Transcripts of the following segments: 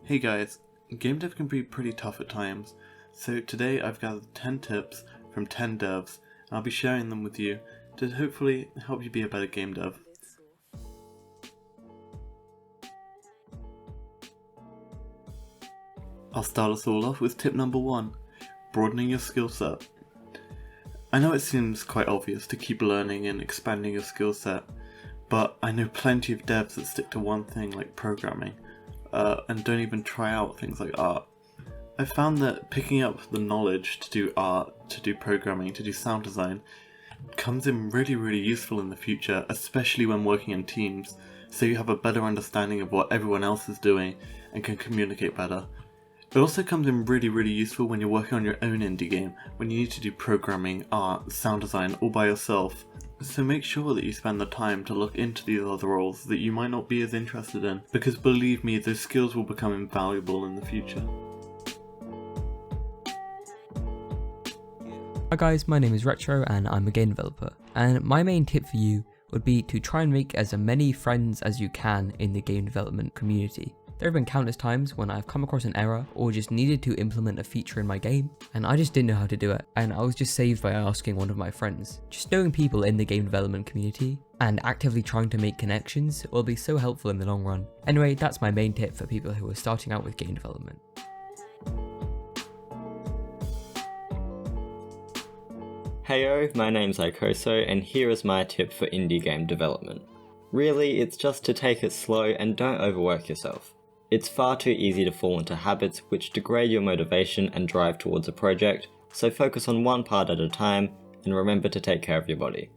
Hey guys, game dev can be pretty tough at times, so today I've gathered 10 tips from 10 devs, and I'll be sharing them with you to hopefully help you be a better game dev. I'll start us all off with tip number 1, broadening your skill set. I know it seems quite obvious to keep learning and expanding your skill set, but I know plenty of devs that stick to one thing like programming, and don't even try out things like art. I've found that picking up the knowledge to do art, to do programming, to do sound design comes in really useful in the future, especially when working in teams, so you have a better understanding of what everyone else is doing and can communicate better. It also comes in really useful when you're working on your own indie game, when you need to do programming, art, sound design all by yourself. So make sure that you spend the time to look into these other roles that you might not be as interested in, because believe me, those skills will become invaluable in the future. Hi guys, my name is Retro and I'm a game developer, and my main tip for you would be to try and make as many friends as you can in the game development community. There have been countless times when I've come across an error or just needed to implement a feature in my game and I just didn't know how to do it, and I was just saved by asking one of my friends. Just knowing people in the game development community and actively trying to make connections will be so helpful in the long run. Anyway, that's my main tip for people who are starting out with game development. Heyo, my name's Icoso, and here is my tip for indie game development. Really, it's just to take it slow and don't overwork yourself. It's far too easy to fall into habits which degrade your motivation and drive towards a project, so focus on one part at a time and remember to take care of your body.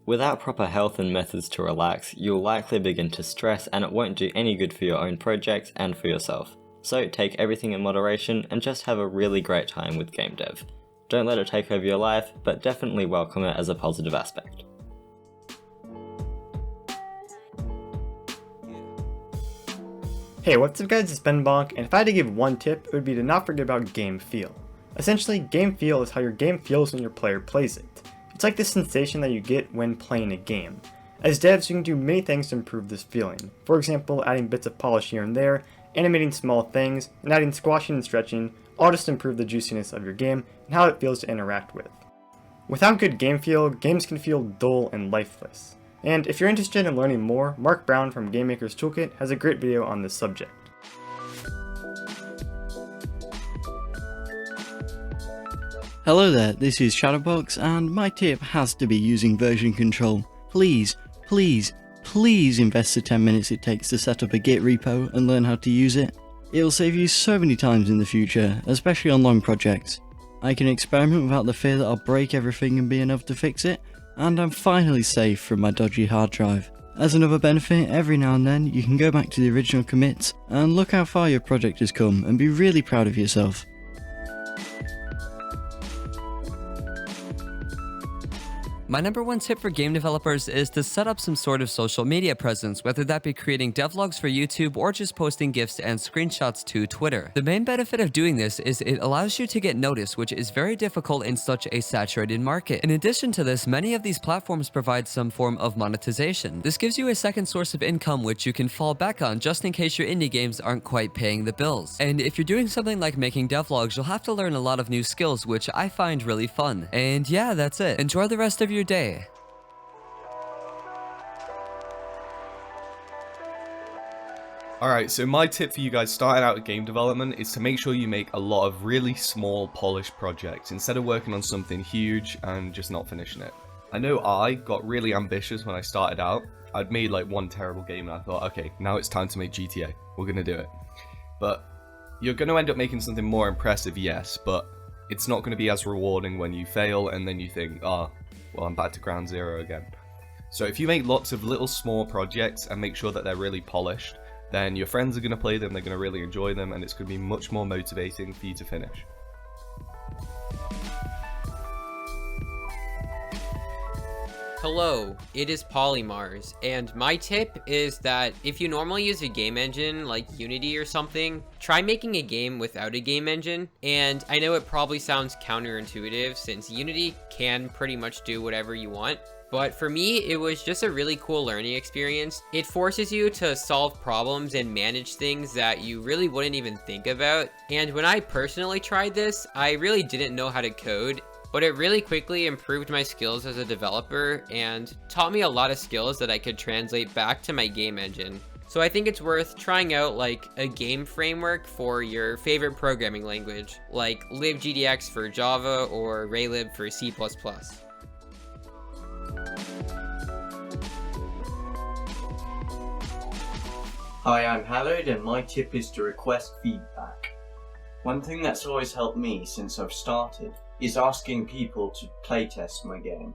Without proper health and methods to relax, you'll likely begin to stress and it won't do any good for your own projects and for yourself. So take everything in moderation and just have a really great time with game dev. Don't let it take over your life, but definitely welcome it as a positive aspect. Hey, what's up guys, it's BenBonk, and if I had to give one tip, it would be to not forget about game feel. Essentially, game feel is how your game feels when your player plays it. It's like the sensation that you get when playing a game. As devs, you can do many things to improve this feeling. For example, adding bits of polish here and there, animating small things, and adding squashing and stretching, all just improve the juiciness of your game and how it feels to interact with. Without good game feel, games can feel dull and lifeless. And if you're interested in learning more, Mark Brown from Game Maker's Toolkit has a great video on this subject. Hello there, this is ChadderBox, and my tip has to be using version control. Please invest the 10 minutes it takes to set up a Git repo and learn how to use it. It'll save you so many times in the future, especially on long projects. I can experiment without the fear that I'll break everything and be enough to fix it, and I'm finally safe from my dodgy hard drive. As another benefit, every now and then you can go back to the original commits and look how far your project has come and be really proud of yourself. My number one tip for game developers is to set up some sort of social media presence, whether that be creating devlogs for YouTube or just posting GIFs and screenshots to Twitter. The main benefit of doing this is it allows you to get noticed, which is very difficult in such a saturated market. In addition to this, many of these platforms provide some form of monetization. This gives you a second source of income which you can fall back on just in case your indie games aren't quite paying the bills. And if you're doing something like making devlogs, you'll have to learn a lot of new skills, which I find really fun. And yeah, that's it. Enjoy the rest of your day. Alright, so my tip for you guys starting out with game development is to make sure you make a lot of really small, polished projects instead of working on something huge and just not finishing it. I know I got really ambitious when I started out. I'd made like one terrible game and I thought, okay, now it's time to make GTA. We're gonna do it. But you're gonna end up making something more impressive, yes, but it's not gonna be as rewarding when you fail and then you think, well, I'm back to ground zero again. So if you make lots of little small projects and make sure that they're really polished, then your friends are going to play them, they're going to really enjoy them, and it's going to be much more motivating for you to finish. Hello, it is PolyMars, and my tip is that if you normally use a game engine like Unity or something, try making a game without a game engine. And I know it probably sounds counterintuitive since Unity can pretty much do whatever you want, But for me, it was just a really cool learning experience. It forces you to solve problems and manage things that you really wouldn't even think about. And when I personally tried this, I really didn't know how to code, but it really quickly improved my skills as a developer and taught me a lot of skills that I could translate back to my game engine. So I think it's worth trying out like a game framework for your favorite programming language, like libgdx for Java or raylib for C++. Hi, I'm Hallowd and my tip is to request feedback. One thing that's always helped me since I've started is asking people to playtest my game.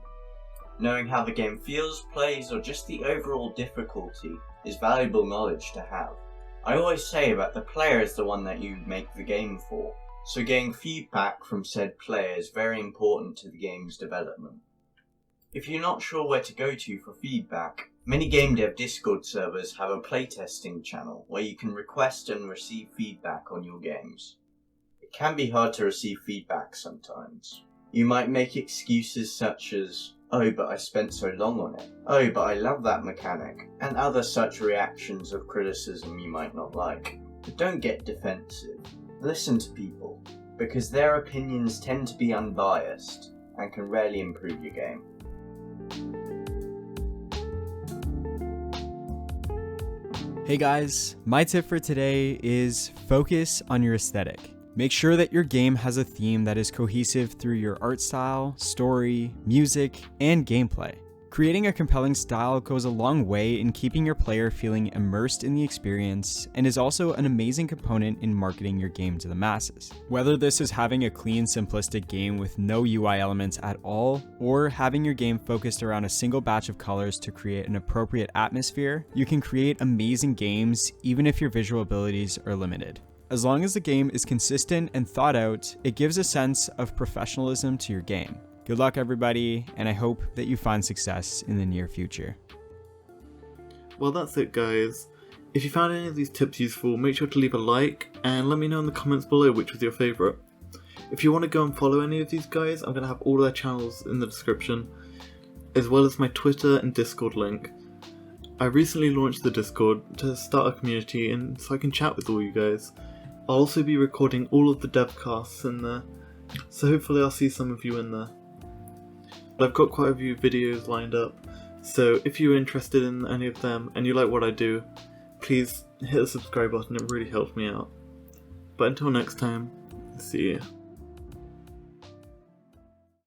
Knowing how the game feels, plays, or just the overall difficulty is valuable knowledge to have. I always say that the player is the one that you make the game for, so getting feedback from said player is very important to the game's development. If you're not sure where to go to for feedback, many Gamedev Discord servers have a playtesting channel where you can request and receive feedback on your games. It can be hard to receive feedback sometimes. You might make excuses such as, "Oh, but I spent so long on it," "Oh, but I love that mechanic," and other such reactions of criticism you might not like. But don't get defensive. Listen to people, because their opinions tend to be unbiased and can rarely improve your game. Hey guys, my tip for today is focus on your aesthetic. Make sure that your game has a theme that is cohesive through your art style, story, music, and gameplay. Creating a compelling style goes a long way in keeping your player feeling immersed in the experience and is also an amazing component in marketing your game to the masses. Whether this is having a clean, simplistic game with no UI elements at all, or having your game focused around a single batch of colors to create an appropriate atmosphere, you can create amazing games even if your visual abilities are limited. As long as the game is consistent and thought out, it gives a sense of professionalism to your game. Good luck everybody, and I hope that you find success in the near future. Well, that's it guys. If you found any of these tips useful, make sure to leave a like and let me know in the comments below which was your favourite. If you want to go and follow any of these guys, I'm going to have all their channels in the description, as well as my Twitter and Discord link. I recently launched the Discord to start a community and so I can chat with all you guys. I'll also be recording all of the devcasts in there, so hopefully I'll see some of you in there. I've got quite a few videos lined up, so if you're interested in any of them and you like what I do, please hit the subscribe button, it really helps me out. But until next time, see you.